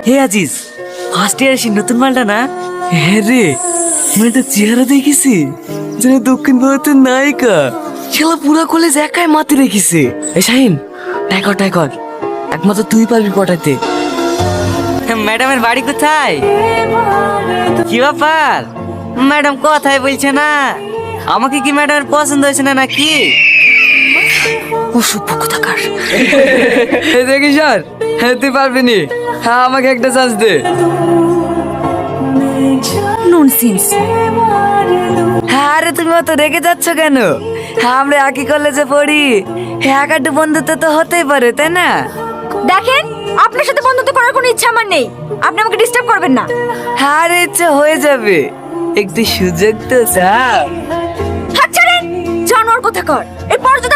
হে Aziz, first year এসে নতুন মালটা না? হ্যাঁ রে, মেয়েটা চেহারা দেখেছি যেন দক্ষিণ ভারতের নায়িকা। খেলা পুরা কলেজ একাই মাতি রেখেছে। এই শাহিন, টাইকর একমাত্র তুই পারবি পটাতে। ম্যাডামের বাড়ি কোথায়? কি ব্যাপার, ম্যাডাম কথাই বলছে না? আমাকে কি ম্যাডামের পছন্দ হয়েছে না নাকি? অসভ্য কোথাকার। দেখি স্যার, হ্যাঁ তুই পারবি নি, হ্যাঁ আমাকে একটা চান্স দে। ননসেন্স। হ্যাঁ আরে তুমি অত রেগে যাচ্ছ কেন? হ্যাঁ আমরা একই কলেজে পড়ি, হ্যাঁ একটু বন্ধুত্ব তো হতেই পারে, তাই না? দেখেন, আপনার সাথে বন্ধুত্ব করার কোনো ইচ্ছা আমার নেই। আপনি আমাকে ডিস্টার্ব করবেন না। হ্যাঁ আরে ইচ্ছে হয়ে যাবে, একটু সুযোগ তো চাও। হাত ছাড়েন, জানোয়ার কোথাকার। এরপর যদি